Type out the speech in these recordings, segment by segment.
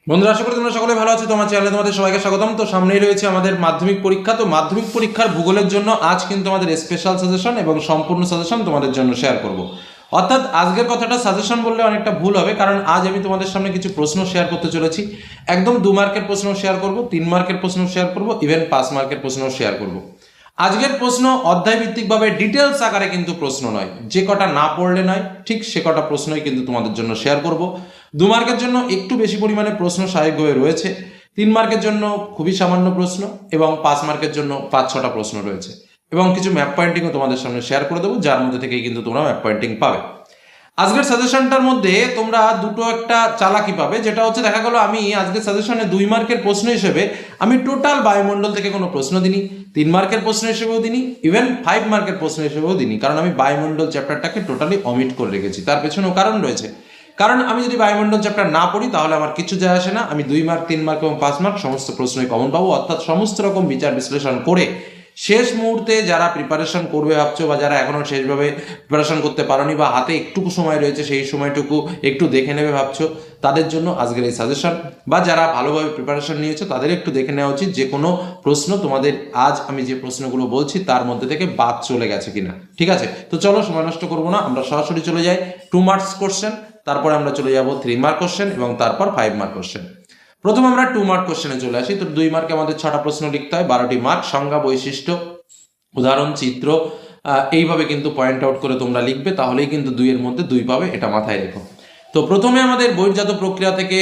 বন্ধুরা, আশা করি তোমরা সকলে ভালো আছো। তোমার চ্যানেলে তোমাদের সবাইকে স্বাগতম। তো সামনেই রয়েছে আমাদের মাধ্যমিক পরীক্ষা। তো মাধ্যমিক পরীক্ষার ভূগোলের জন্য আজ কিন্তু আমাদের স্পেশাল সাজেশন এবং সম্পূর্ণ সাজেশন তোমাদের জন্য শেয়ার করব। অর্থাৎ আজকের কথাটা সাজেশন বললে অনেকটা ভুল হবে, কারণ আজ আমি তোমাদের সামনে কিছু প্রশ্ন শেয়ার করতে চলেছি। একদম 2 মার্কের প্রশ্ন শেয়ার করব, 3 মার্কের প্রশ্ন শেয়ার করব, ইভেন 5 মার্কের প্রশ্ন শেয়ার করব। আজকের প্রশ্ন অধ্যায় ভিত্তিকভাবে ডিটেলস আকারে কিন্তু প্রশ্ন নয়, যে কটা না পড়লে নয় ঠিক সে কটা প্রশ্নই কিন্তু তোমাদের জন্য শেয়ার করব। 2 মার্কের জন্য একটু বেশি পরিমাণে প্রশ্ন স্বাভাবিকভাবে রয়েছে, 3 মার্কের জন্য খুবই সামান্য প্রশ্ন, এবং 5 মার্কের জন্য 5-6টা প্রশ্ন রয়েছে, এবং কিছু ম্যাপ পয়েন্টিংও তোমাদের সামনে শেয়ার করে দেবো, যার মধ্যে থেকেই কিন্তু তোমরা ম্যাপ পয়েন্টিং পাবে। আজকের সাজেশনটার মধ্যে তোমরা দুটো একটা চালাকি পাবে, যেটা হচ্ছে দেখা গেল আমি আজকের সাজেশনে 2 মার্কের প্রশ্ন হিসেবে আমি টোটাল বায়ুমণ্ডল থেকে কোনো প্রশ্ন দিইনি, 3 মার্কের প্রশ্ন হিসেবেও দিইনি, ইভেন 5 মার্কের প্রশ্ন হিসেবেও দিইনি, কারণ আমি বায়ুমণ্ডল চ্যাপ্টারটাকে টোটালি অমিট করে রেখেছি। তার পেছনেও কারণ রয়েছে, কারণ আমি যদি বায়ুমণ্ডল চ্যাপ্টার না পড়ি তাহলে আমার কিছু যায় আসে না। আমি 2 মার্ক, 3 মার্ক এবং 5 মার্ক সমস্ত প্রশ্নই কমন পাবো, অর্থাৎ সমস্ত রকম বিচার বিশ্লেষণ করে শেষ মুহূর্তে যারা প্রিপারেশন করবে ভাবছো, বা যারা এখনো শেষভাবে প্রিপারেশন করতে পারোনি, বা হাতে একটুকু সময় রয়েছে সেই সময়টুকু একটু দেখে নেবে ভাবছো, তাদের জন্য আজকের এই সাজেশন। বা যারা ভালোভাবে প্রিপারেশন নিয়েছো তাদের একটু দেখে নেওয়া উচিত যে কোনো প্রশ্ন তোমাদের আজ আমি যে প্রশ্নগুলো বলছি তার মধ্যে থেকে বাদ চলে গেছে কিনা। ঠিক আছে, তো চলো সময় নষ্ট করবো না, আমরা সরাসরি চলে যাই 2 মার্কস কোশ্চেন, তারপরে আমরা চলে যাব 3 মার্ক কোশ্চেন এবং তারপর 5 মার্ক কোশ্চেন। প্রথম আমরা 2 মার্ক কোশ্চেনে চলে আসি। তো 2 মার্কে আমাদের 6টা প্রশ্ন লিখতে হয়, 12টি মার্ক। সংজ্ঞা, বৈশিষ্ট্য, উদাহরণ, চিত্র, এইভাবে কিন্তু পয়েন্ট আউট করে তোমরা লিখবে, তাহলেই কিন্তু 2-এর মধ্যে 2 পাবে, এটা মাথায় রেখো। তো প্রথমে আমাদের বহির্জাত প্রক্রিয়া থেকে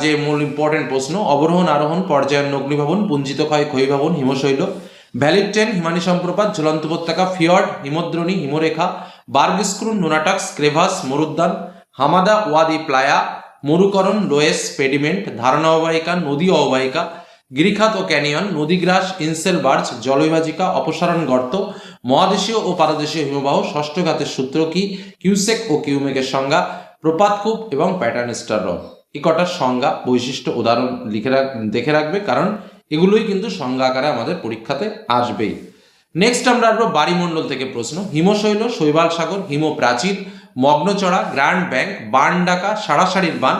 যে মূল ইম্পর্টেন্ট প্রশ্ন, অবরোহণ আরোহণ, পর্যায়ন, অগ্নিভবন, পুঞ্জিত ক্ষয়, ক্ষয়ীভবন, হিমশৈল, ভ্যালিড ট্রেন, হিমানী সম্প্রপাত, ঝুলন্ত উপত্যকা, ফিয়র্ড, হিমদ্রোণী, হিমরেখা, বার্গস্ক্রুন, নোনাটাক্স, ক্রেভাস, মরুদ্যান, হামাদা, ওয়াদি, প্লায়া, মরুকরণ, লোয়েস, পেডিমেন্ট, ধারণা অববাহিকা, নদী অববাহিকা, গিরিখাত ও ক্যানিয়ন, নদীগ্রাস, ইনসেল বার্চ, জলবিভাজিকা, অপসারণ গর্ত, মহাদেশীয় ও পারদেশীয় হিমবাহ, ষষ্ঠ ঘাতের সূত্র কি, কিউসেক ও কিউমেকের সংজ্ঞা, প্রপাতকূপ এবং প্যাটার্ন স্টার হ্রদ। এই কটার সংজ্ঞা, বৈশিষ্ট্য, উদাহরণ দেখে রাখবে, কারণ এগুলোই কিন্তু সংজ্ঞা আকারে আমাদের পরীক্ষাতে আসবেই। নেক্সট আমরা আসবো বাড়িমণ্ডল থেকে প্রশ্ন। হিমশৈল, শৈবাল সাগর, হিমপ্রাচীর, মগ্নচড়া, গ্র্যান্ড ব্যাংক, বান ডাকা, সারাসারির বান,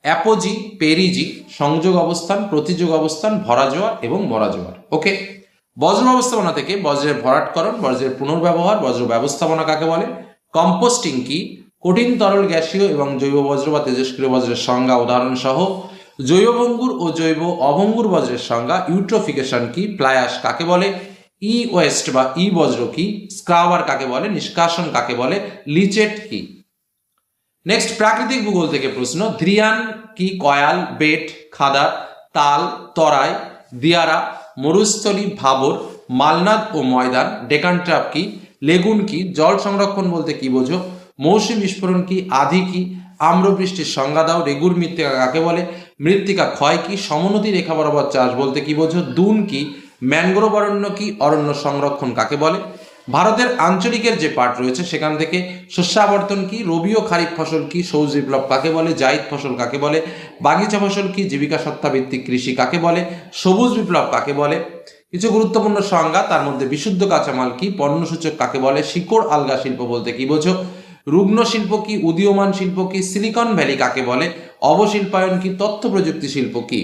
অ্যাপোজি, পেরিজি, সংযোগ অবস্থান, প্রতিযোগ অবস্থান, ভরা জোয়ার এবং মরা জোয়ার। ওকে, বজ্র ব্যবস্থাপনা থেকে বজ্রের ভরাটকরণ, বজ্রের পুনর্ব্যবহার, বজ্র ব্যবস্থাপনা কাকে বলে, কম্পোস্টিং কি, কঠিন তরল গ্যাসীয় এবং জৈব বজ্র বা তেজস্ক্রিয় বজ্রের সংজ্ঞা, উদাহরণ সহ, জৈব ভঙ্গুর ও জৈব অভঙ্গুর বজ্রের সংজ্ঞা, ইউট্রোফিকেশন কি, প্লায়াস কাকে বলে, ই ওয়েস্ট বা ই বজ্র কি, স্ক্রাবার কাকে বলে, নিষ্কাশন কাকে বলে, লিচেট কি। নেক্সট প্রাকৃতিক ভূগোল থেকে প্রশ্ন। ধ্রিয়ান কি, কয়াল, বেট, খাদার, তাল, তরাই, দিয়ারা, মরুস্থলী, ভাবর, মালনাদ ও ময়দান, ডেকান ট্রাপ কি, লেগুন কি, জল সংরক্ষণ বলতে কি বোঝো, মৌসুমী বিস্ফোরণ কি, আধি কি, আম্রবৃষ্টির সংজ্ঞা দাও, রেগুর মৃত্তিকা কাকে বলে, মৃত্তিকা ক্ষয় কি, সমনদী রেখা বরাবর চাষ বলতে কি বোঝো, দুন কি, ম্যানগ্রোভ অরণ্য কি, অরণ্য সংরক্ষণ কাকে বলে। ভারতের আঞ্চলিকের যে পার্ট রয়েছে সেখান থেকে শস্যাবর্তন কি, রবি ও খারিফ ফসল কি, সবুজ বিপ্লব কাকে বলে, জাইদ ফসল কাকে বলে, বাগিচা ফসল কি, জীবিকা সত্তা ভিত্তিক কৃষি কাকে বলে, সবুজ বিপ্লব কাকে বলে। কিছু গুরুত্বপূর্ণ সংজ্ঞা, তার মধ্যে বিশুদ্ধ কাঁচামাল কি, পণ্যসূচক কাকে বলে, শিকড় আলগা শিল্প বলতে কি বোঝো, রুগ্ন শিল্প কি, উদীয়মান শিল্প কি, সিলিকন ভ্যালি কাকে বলে, অবশিল্পায়ন কি, তথ্য প্রযুক্তি শিল্প কি।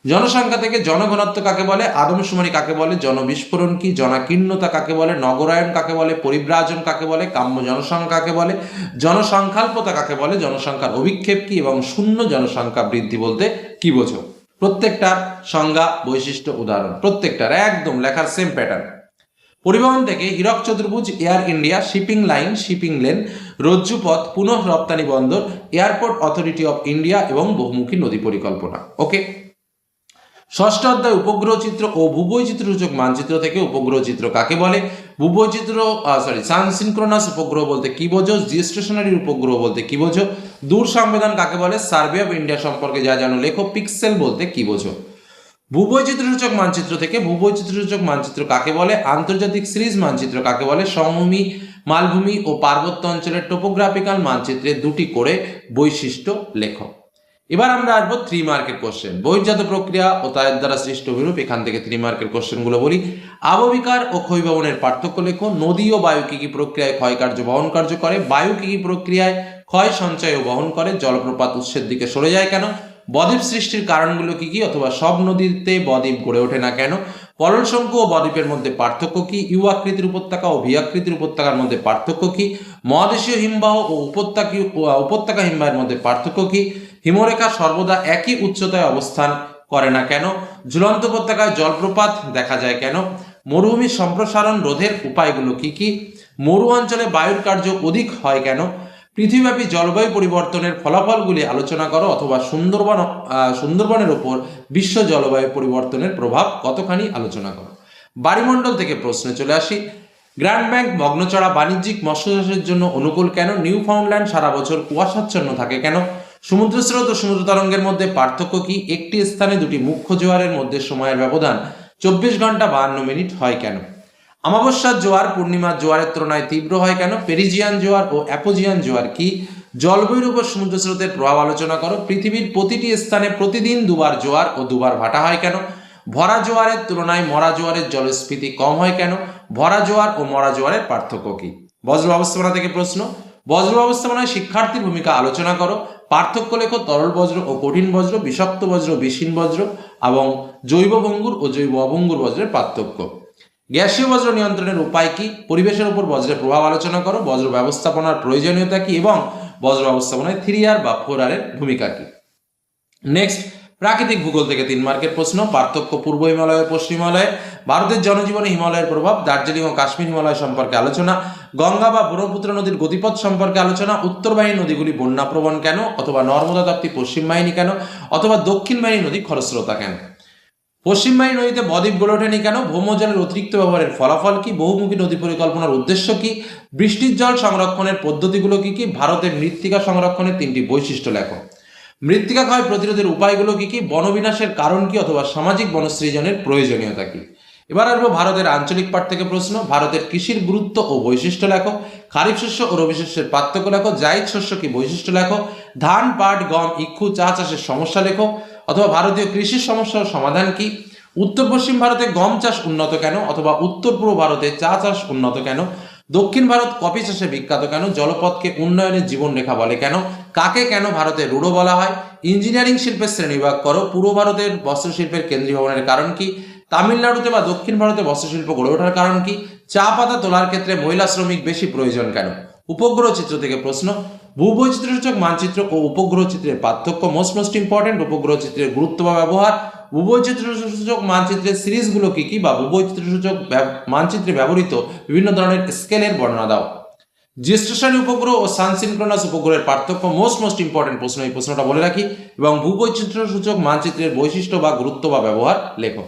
জনসংখ্যা থেকে জনঘনত্ব কাকে বলে, আদমশুমারি কাকে বলে, জনবিস্ফোরণ কি, জনাকীর্ণতা কাকে বলে, নগরায়ন কাকে বলে, পরিব্রাজন কাকে বলে, কাম্য জনসংখ্যা কাকে বলে, জনসংখ্যাল্পতা কাকে বলে, জনসংখ্যার অভিক্ষেপ কি এবং শূন্য জনসংখ্যা বৃদ্ধি বলতে কি বোঝো। প্রত্যেকটার সংজ্ঞা, বৈশিষ্ট্য, উদাহরণ, প্রত্যেকটার একদম লেখার সেম প্যাটার্ন। পরিবহন থেকে হীরক চতুর্ভুজ, Air India, shipping line, shipping lane, রজ্জুপথ, পুনঃ রপ্তানি বন্দর, এয়ারপোর্ট অথরিটি অফ ইন্ডিয়া এবং বহুমুখী নদী পরিকল্পনা। ওকে, ষষ্ঠ অধ্যায় উপগ্রহ চিত্র ও ভূবৈচিত্র সূচক মানচিত্র থেকে উপগ্রহ চিত্র কাকে বলে, ভূবৈচিত্র সানসিনক্রোনাস উপগ্রহ বলতে কি বোঝো, জিওস্টেশনারি উপগ্রহ বলতে কি বোঝো, দূর সংবেদন কাকে বলে, সার্ভে অফ ইন্ডিয়া সম্পর্কে যা জানো লেখো, পিক্সেল বলতে কি বোঝো। ভূবৈচিত্র সূচক মানচিত্র থেকে বৈচিত্র সূচক মানচিত্র কাকে বলে, আন্তর্জাতিক সিরিজ মানচিত্র কাকে বলে, সমভূমি, মালভূমি ও পার্বত্য অঞ্চলের টোপোগ্রাফিক্যাল মানচিত্রে 2টি করে বৈশিষ্ট্য লেখো। এবার আমরা আসবো 3 মার্কের কোশ্চেন। বহির্জাত প্রক্রিয়া ও তার দ্বারা সৃষ্ট অভিরূপ, এখান থেকে 3 মার্কের কোশ্চেনগুলো বলি। আবহবিকার ও ক্ষয়ভবনের পার্থক্য লেখো। নদী ও বায়ু কি কি প্রক্রিয়ায় ক্ষয় কার্য বহন কার্য করে, বায়ু কি কি প্রক্রিয়ায় ক্ষয় সঞ্চয় ও বহন করে, জলপ্রপাত উৎসের দিকে সরে যায় কেন, বদ্বীপ সৃষ্টির কারণগুলো কি কি, অথবা সব নদীতে বদ্বীপ গড়ে ওঠে না কেন, পললশঙ্কু ও বদ্বীপের মধ্যে পার্থক্য কি, ইউ আকৃতির উপত্যকা ও ভি আকৃতির উপত্যকার মধ্যে পার্থক্য কি, মহাদেশীয় হিমবাহ ও উপত্যকা হিমবাহের মধ্যে পার্থক্য কি, হিমরেখা সর্বদা একই উচ্চতায় অবস্থান করে না কেন, ঝুলন্ত উপত্যকায় জলপ্রপাত দেখা যায় কেন, মরুভূমির সম্প্রসারণ রোধের উপায়গুলো কি কি, মরু অঞ্চলে বায়ুর কার্য অধিক হয় কেন, পৃথিবীব্যাপী জলবায়ু পরিবর্তনের ফলাফলগুলি আলোচনা করো, অথবা সুন্দরবনের ওপর বিশ্ব জলবায়ু পরিবর্তনের প্রভাব কতখানি আলোচনা করো। বায়ুমণ্ডল থেকে প্রশ্নে চলে আসি। গ্র্যান্ড ব্যাংক মগ্নচড়া বাণিজ্যিক মৎস্য চাষের জন্য অনুকূল কেন, নিউ ফাউন্ডল্যান্ড সারা বছর কুয়াশাচ্ছন্ন থাকে কেন, সমুদ্র স্রোত ও সমুদ্র তরঙ্গের মধ্যে পার্থক্য কি, একটি স্থানে দুটি মুখ্য জোয়ারের মধ্যে সময়ের ব্যবধান 24 ঘন্টা 52 মিনিট হয় কেন, অমাবস্যার জোয়ার পূর্ণিমার জোয়ারের তুলনায় তীব্র হয় কেন, পেরিজিয়ান জোয়ার ও অ্যাপোজিয়ান জোয়ার কি, জলবায়ুর উপর সমুদ্র স্রোতের প্রভাব আলোচনা করো, পৃথিবীর প্রতিটি স্থানে প্রতিদিন দুবার জোয়ার ও দুবার ভাটা হয় কেন, ভরা জোয়ারের তুলনায় মরা জোয়ারের জলস্ফীতি কম হয় কেন, ভরা জোয়ার ও মরা জোয়ারের পার্থক্য কি। বজ্র ব্যবস্থাপনা থেকে প্রশ্ন। বজ্র ব্যবস্থাপনায় শিক্ষার্থীর ভূমিকা আলোচনা করো, পার্থক্য লেখো তরল বজ্র ও কঠিন বজ্র, বিষাক্ত বজ্র বিষহীন বজ্র এবং জৈব ভঙ্গুর ও জৈব অভঙ্গুর বজ্রের পার্থক্য। গ্যাসীয় বজ্র নিয়ন্ত্রণের উপায় কি, পরিবেশের উপর বজ্রের প্রভাব আলোচনা করো, বজ্র ব্যবস্থাপনার প্রয়োজনীয়তা কি এবং বজ্র ব্যবস্থাপনায় 3R বা 4R এর ভূমিকা কি। নেক্সট, প্রাকৃতিক ভূগোল থেকে 3 মার্কের প্রশ্ন। পার্থক্য পূর্ব হিমালয় ও পশ্চিম হিমালয়, ভারতের জনজীবনে হিমালয়ের প্রভাব, দার্জিলিং ও কাশ্মীর হিমালয় সম্পর্কে আলোচনা, গঙ্গা বা ব্রহ্মপুত্র নদীর গতিপথ সম্পর্কে আলোচনা, উত্তর বাহিনী নদীগুলি বন্যাপ্রবণ কেন, অথবা নর্মদা তাপ্তি পশ্চিম বাহিনী কেন, অথবা দক্ষিণ বাহিনী নদী খরস্রোতা কেন, পশ্চিম বাহিনী নদীতে বদ্বীপ গড়ে ওঠেনি কেন, ভৌমজলের অতিরিক্ত ব্যবহারের ফলাফল কি, বহুমুখী নদী পরিকল্পনার উদ্দেশ্য কি, বৃষ্টির জল সংরক্ষণের পদ্ধতিগুলো কি কি, ভারতের মৃত্তিকা সংরক্ষণের 3টি বৈশিষ্ট্য লেখো। মৃত্তিকা ক্ষয় প্রতিরোধের উপায়গুলো কি কি, বনবিনাশের কারণ কি, অথবা সামাজিক বনসৃজনের প্রয়োজনীয়তা কি। এবার আসবো ভারতের আঞ্চলিক পাঠ থেকে প্রশ্ন। ভারতের কৃষির গুরুত্ব ও বৈশিষ্ট্য লেখো, খারিফ শস্য ও রবি শস্যের পার্থক্য লেখো, জায়িদ শস্য কি বৈশিষ্ট্য লেখো, ধান পাট গম ইক্ষু চা চাষের সমস্যা লেখো, অথবা ভারতীয় কৃষির সমস্যার সমাধান কি, উত্তর পশ্চিম ভারতে গম চাষ উন্নত কেন, অথবা উত্তর পূর্ব ভারতে চা চাষ উন্নত কেন, দক্ষিণ ভারত কফি চাষে বিখ্যাত কেন, জলপথকে উন্নয়নের জীবনরেখা বলে কেন, কাকে কেন ভারতে রুড়ো বলা হয়, ইঞ্জিনিয়ারিং শিল্পের শ্রেণীবিভাগ করো, পূর্ব ভারতের বস্ত্রশিল্পের কেন্দ্রীয় ভবনের কারণ কি, তামিলনাড়ুতে বা দক্ষিণ ভারতে বস্ত্রশিল্প গড়ে ওঠার কারণ কি, চা পাতা তোলার ক্ষেত্রে মহিলা শ্রমিক বেশি প্রয়োজন কেন। উপগ্রহ চিত্র থেকে প্রশ্ন। ভূবৈচিত্র্যসূচক মানচিত্র ও উপগ্রহ চিত্রের পার্থক্য, মোস্ট ইম্পর্টেন্ট, উপগ্রহ চিত্রের গুরুত্ব বা ব্যবহার, ভূবৈচিত্র্যসূচক মানচিত্রের সিরিজগুলো কি কি, বা ভূবৈচিত্র্যসূচক মানচিত্রে ব্যবহৃত বিভিন্ন ধরনের স্কেলের বর্ণনা দাও। জিওস্টেশনারি উপগ্রহ ও সানসিনক্রোনাস উপগ্রহের পার্থক্য, মোস্ট ইম্পর্টেন্ট প্রশ্ন, এই প্রশ্নটা বলে রাখি, এবং ভূবৈচিত্র্যসূচক মানচিত্রের বৈশিষ্ট্য বা গুরুত্ব বা ব্যবহার লেখো।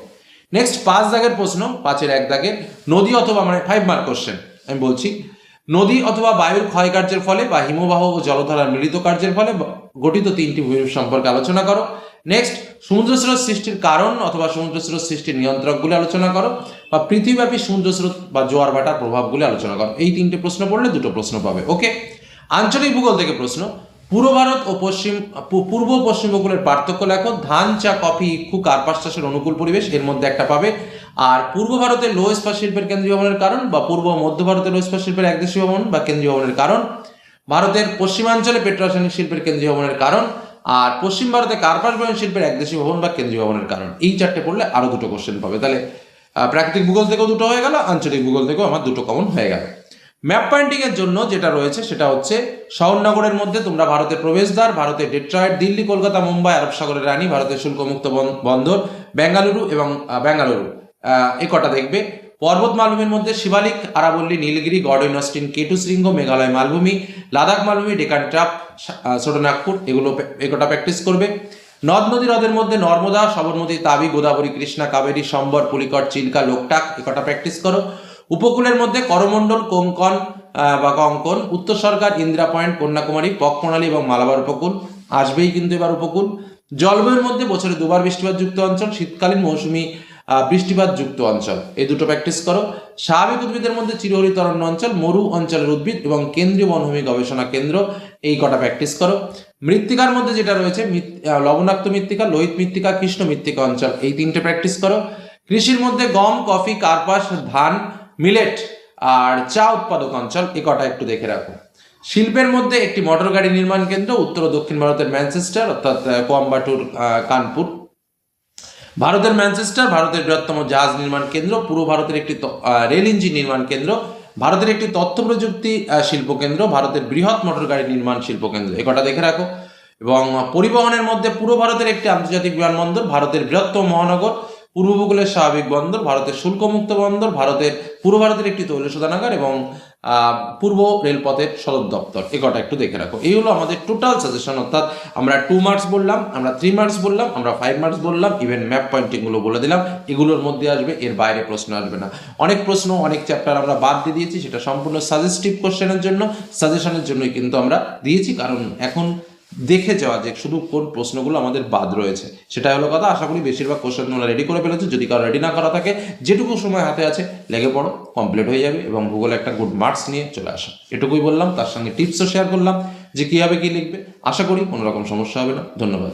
নেক্সট 5 দাগের প্রশ্ন, 5-এর 1 দাগের, নদী অথবা 5 মার্ক কোশ্চেন আমি বলছি। নদী অথবা বায়ুর ক্ষয় কার্যের ফলে বা হিমবাহ ও জলধারার মিলিত কার্যের ফলে গঠিত 3টি ভূমিরূপ সম্পর্কে আলোচনা করো। নেক্সট, সমুদ্র স্রোত সৃষ্টির কারণ অথবা সমুদ্র স্রোত সৃষ্টির নিয়ন্ত্রকগুলি আলোচনা করো, বা পৃথিবীব্যাপী সমুদ্র স্রোত বা জোয়ার ভাটার প্রভাবগুলি আলোচনা করো। এই 3টে প্রশ্ন পড়লে 2টো প্রশ্ন পাবে। ওকে। আঞ্চলিক ভূগোল থেকে প্রশ্ন। পূর্ব ভারত ও পূর্ব পশ্চিম উপকূলের পার্থক্য লেখো, ধান চা কফি ইক্ষু কার্পাস চাষের অনুকূল পরিবেশ, এর মধ্যে একটা পাবে। আর পূর্ব ভারতের লো ইস্পাত শিল্পের কেন্দ্রীয় ভবনের কারণ, বা পূর্ব মধ্য ভারতের লো ইস্পাত শিল্পের একদেশীয় ভবন বা কেন্দ্রীয় ভবনের কারণ, ভারতের পশ্চিমাঞ্চলে পেট্রোরাসায়নিক শিল্পের কেন্দ্রীয় ভবনের কারণ, আর পশ্চিম ভারতে কার্পাস বয়ন শিল্পের একদেশীয় ভবন বা কেন্দ্রীয় ভবনের কারণ। এই 4টে পড়লে আরো 2টো কোশ্চেন পাবে। তাহলে প্রাকৃতিক ভূগোল থেকেও 2টো হয়ে গেল, আঞ্চলিক ভূগোল থেকেও আমার 2টো কমন হয়ে গেল। ম্যাপ পয়েন্টিং এর জন্য যেটা রয়েছে সেটা হচ্ছে শহরনগরের মধ্যে তোমরা ভারতের প্রবেশদ্বার, ভারতের ডেট্রয়েট, দিল্লি, কলকাতা, মুম্বাই, আরব সাগরের রানী, ভারতের শুল্কমুক্ত বন্দর, বেঙ্গালুরু এবং বেঙ্গালুরু, এই কটা দেখবে। পর্বত মালভূমির মধ্যে শিবালিক, আরাবল্লী, নীলগিরি, গর্ডন অস্টিন, কেটু শৃঙ্গ, মেঘালয় মালভূমি, লাদাখ মালভূমি, ডেকান ট্রাপ, ছোটনাগপুর, এই কটা প্র্যাকটিস করবে। নদ নদী হ্রদের মধ্যে নর্মদা, সবরমতী, তাবি, গোদাবরী, কৃষ্ণা, কাবেরী, সম্বর, পুলিকট, চিল্কা, লোকটাক, এই কটা প্র্যাকটিস করো। উপকূলের মধ্যে করমণ্ডল, কোঙ্কন বা কঙ্কন, উত্তর সরকার, ইন্দিরা পয়েন্ট, কন্যাকুমারী, পক প্রণালী এবং মালাবার উপকূল আসবেই কিন্তু এবার উপকূল। জলবায়ুর মধ্যে বছরে 2বার বৃষ্টিপাত যুক্ত অঞ্চল, শীতকালীন মৌসুমী বৃষ্টিপাত যুক্ত অঞ্চল, এই 2টো প্র্যাকটিস করো। স্বাভাবিক উদ্ভিদের মধ্যে চিরহরিত অরণ্য অঞ্চল, মরু অঞ্চলের উদ্ভিদ এবং কেন্দ্রীয় বনভূমি গবেষণা কেন্দ্র, এই কটা প্র্যাকটিস করো। মৃত্তিকার মধ্যে যেটা রয়েছে লবণাক্ত মৃত্তিকা, লোহিত মৃত্তিকা, কৃষ্ণ মৃত্তিকা অঞ্চল, এই 3টে প্র্যাকটিস করো। কৃষির মধ্যে গম, কফি, কার্পাস, ধান, মিলেট আর চা উৎপাদক অঞ্চল, এই কটা একটু দেখে রাখো। শিল্পের মধ্যে একটি মোটর গাড়ি নির্মাণ কেন্দ্র উত্তর ও দক্ষিণ ভারতের ম্যানচেস্টার অর্থাৎ কোয়াম্বাটুর, কানপুর। ভারতের ম্যানচেস্টার ভারতের বৃহত্তম জাহাজ নির্মাণ কেন্দ্র, পূর্ব ভারতের একটি রেল ইঞ্জিন নির্মাণ কেন্দ্র, ভারতের একটি তথ্য প্রযুক্তি শিল্প কেন্দ্র, ভারতের বৃহৎ মোটর গাড়ি নির্মাণ শিল্প কেন্দ্র, এ কটা দেখে রাখো। এবং পরিবহনের মধ্যে পূর্ব ভারতের একটি আন্তর্জাতিক বিমানবন্দর, ভারতের বৃহত্তম মহানগর, পূর্ব উপকূলের স্বাভাবিক বন্দর, ভারতের শুল্কমুক্ত বন্দর, ভারতের পূর্ব ভারতের একটি তৈল শোধনাগার এবং পূর্ব রেলপথের সদর দপ্তর, এ কটা একটু দেখে রাখো। এই হলো আমাদের টোটাল সাজেশন, অর্থাৎ আমরা 2 মার্কস বললাম, আমরা 3 মার্কস বললাম, আমরা 5 মার্কস বললাম, ইভেন ম্যাপ পয়েন্টিংগুলো বলে দিলাম। এগুলোর মধ্যে আসবে, এর বাইরে প্রশ্ন আসবে না। অনেক প্রশ্ন, অনেক চ্যাপ্টার আমরা বাদ দিয়ে দিয়েছি, সেটা সম্পূর্ণ সাজেস্টিভ কোশ্চেনের জন্য, সাজেশনের জন্যই কিন্তু আমরা দিয়েছি, কারণ এখন দেখে যাওয়া যে শুধু কোন প্রশ্নগুলো আমাদের বাদ রয়েছে, সেটা হলো কথা। আশা করি বেশিরভাগ কোশ্চেন তোমরা রেডি করে ফেলেছো। যদি কারো রেডি না করা থাকে, যেটুকু সময় হাতে আছে লেগে পড়ো, কমপ্লিট হয়ে যাবে এবং ভূগোলে একটা গুড মার্কস নিয়ে চলে আসো। এটুকুই বললাম, তার সঙ্গে টিপসও শেয়ার করলাম যে কীভাবে কী লিখবে। আশা করি কোনো রকম সমস্যা হবে না। ধন্যবাদ।